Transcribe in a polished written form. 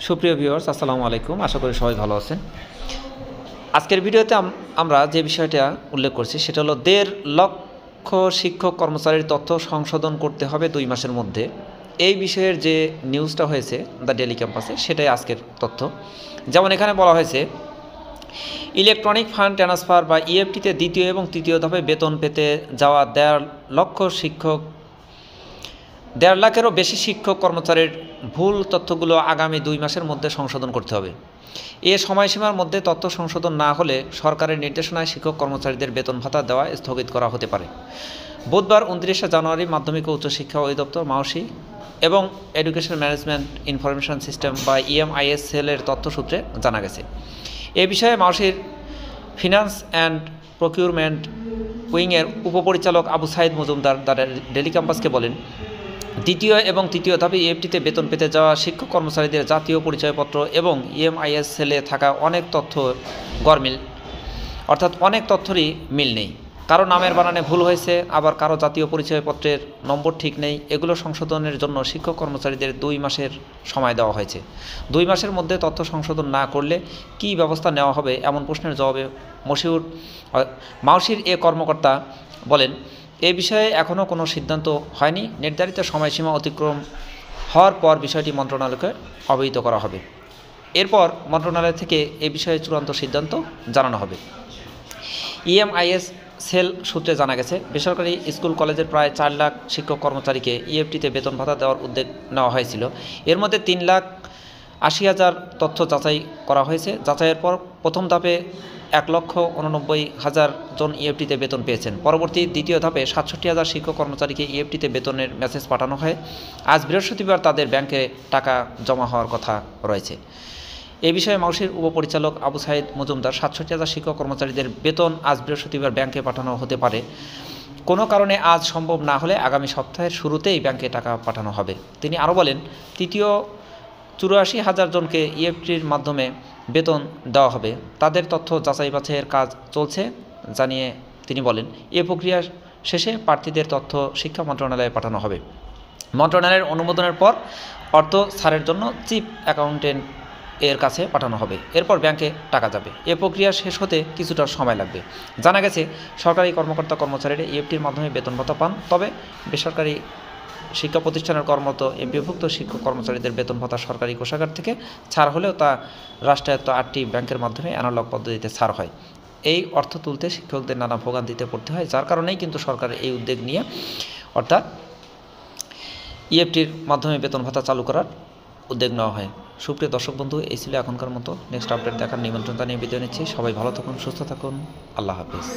সুপ্রিয় ভিউয়ার্স, আসসালামু আলাইকুম। আশা করি সবাই ভালো আছেন। আজকের ভিডিওতে আমরা যে বিষয়টা উল্লেখ করছি সেটা হলো ১.৫ লক্ষ শিক্ষক কর্মচারীর তথ্য সংশোধন করতে হবে ২ মাসের মধ্যে। এই বিষয়ের যে নিউজটা হয়েছে দ্য ডেইলি ক্যাম্পাসে, সেটাই আজকের তথ্য। যেমন এখানে বলা হয়েছে, ইলেকট্রনিক ফান্ড ট্রান্সফার বা ইএফটিতে দ্বিতীয় এবং তৃতীয় ধাপে বেতন পেতে যাওয়া ১.৫ লাখেরও বেশি শিক্ষক কর্মচারীর ভুল তথ্যগুলো আগামী ২ মাসের মধ্যে সংশোধন করতে হবে। এ সময়সীমার মধ্যে তথ্য সংশোধন না হলে সরকারের নির্দেশনায় শিক্ষক কর্মচারীদের বেতন ভাতা দেওয়া স্থগিত করা হতে পারে। বুধবার ২৯শে জানুয়ারি মাধ্যমিক ও উচ্চশিক্ষা অধিদপ্তর মাওসি এবং এডুকেশন ম্যানেজমেন্ট ইনফরমেশন সিস্টেম বা ইএমআইএস সেলের তথ্যসূত্রে জানা গেছে। এ বিষয়ে মাওসির ফিনান্স অ্যান্ড প্রকিউরমেন্ট উইংয়ের উপপরিচালক আবু সাইদ মজুমদার দ্য ডেইলি ক্যাম্পাসকে বলেন, দ্বিতীয় এবং তৃতীয় ধাপে ইএফটিতে বেতন পেতে যাওয়া শিক্ষক কর্মচারীদের জাতীয় পরিচয়পত্র এবং ইএমআইএস সেলে থাকা অনেক তথ্য গরমিল, অর্থাৎ অনেক তথ্যরই মিল নেই। কারো নামের বানানে ভুল হয়েছে, আবার কারো জাতীয় পরিচয়পত্রের নম্বর ঠিক নেই। এগুলো সংশোধনের জন্য শিক্ষক কর্মচারীদের ২ মাসের সময় দেওয়া হয়েছে। ২ মাসের মধ্যে তথ্য সংশোধন না করলে কী ব্যবস্থা নেওয়া হবে, এমন প্রশ্নের জবাবে মাওসির এ কর্মকর্তা বলেন, এ বিষয়ে এখনও কোনো সিদ্ধান্ত হয়নি। নির্ধারিত সময়সীমা অতিক্রম হওয়ার পর বিষয়টি মন্ত্রণালয়কে অবহিত করা হবে। এরপর মন্ত্রণালয় থেকে এ বিষয়ে চূড়ান্ত সিদ্ধান্ত জানানো হবে। ইএমআইএস সেল সূত্রে জানা গেছে, বেসরকারি স্কুল কলেজের প্রায় ৪ লাখ শিক্ষক কর্মচারীকে ইএফটিতে বেতন ভাতা দেওয়ার উদ্যোগ নেওয়া হয়েছিল। এর মধ্যে ৩,৮০,০০০ তথ্য যাচাই করা হয়েছে। যাচাইয়ের পর প্রথম ধাপে ১,৮৯,০০০ জন ইএফটিতে বেতন পেয়েছেন। পরবর্তী দ্বিতীয় ধাপে ৬৭,০০০ শিক্ষক কর্মচারীকে ইএফটিতে বেতনের মেসেজ পাঠানো হয়। আজ বৃহস্পতিবার তাদের ব্যাংকে টাকা জমা হওয়ার কথা রয়েছে। এ বিষয়ে মাওসির উপপরিচালক আবু সাইদ মজুমদার, ৬৭,০০০ শিক্ষক কর্মচারীদের বেতন আজ বৃহস্পতিবার ব্যাংকে পাঠানো হতে পারে। কোনো কারণে আজ সম্ভব না হলে আগামী সপ্তাহের শুরুতেই ব্যাংকে টাকা পাঠানো হবে। তিনি আরও বলেন, তৃতীয় ৮৪,০০০ জনকে ইএফটির মাধ্যমে বেতন দেওয়া হবে। তাদের তথ্য যাচাই বাছাইয়ের কাজ চলছে জানিয়ে তিনি বলেন, এ প্রক্রিয়া শেষে প্রার্থীদের তথ্য শিক্ষা মন্ত্রণালয়ে পাঠানো হবে। মন্ত্রণালয়ের অনুমোদনের পর অর্থ ছাড়ের জন্য চিফ অ্যাকাউন্টেন্ট এর কাছে পাঠানো হবে। এরপর ব্যাংকে টাকা যাবে। এ প্রক্রিয়া শেষ হতে কিছুটা সময় লাগবে। জানা গেছে, সরকারি কর্মকর্তা কর্মচারীরা ইএফটির মাধ্যমে বেতন ভাতা পান। তবে বেসরকারি শিক্ষা প্রতিষ্ঠানের কর্মরত এমপিওভুক্ত শিক্ষক কর্মচারীদের বেতন ভাতা সরকারি কোষাগার থেকে ছাড় হলেও তা রাষ্ট্রায়ত্ত ৮টি ব্যাংকের মাধ্যমে অ্যানালগ পদ্ধতিতে ছাড় হয়। এই অর্থ তুলতে শিক্ষকদের নানা ভোগান্তিতে পড়তে হয়, যার কারণেই কিন্তু সরকারের এই উদ্যোগ নিয়ে, অর্থাৎ ইএফটির মাধ্যমে বেতন ভাতা চালু করার উদ্যোগ নেওয়া হয়। সুপ্রিয় দর্শক বন্ধু, এই ছিল এখনকার মতো। নেক্সট আপডেট দেখার নিমন্ত্রণ জানিয়ে বিদায় নিচ্ছি। সবাই ভালো থাকুন, সুস্থ থাকুন। আল্লাহ হাফিজ।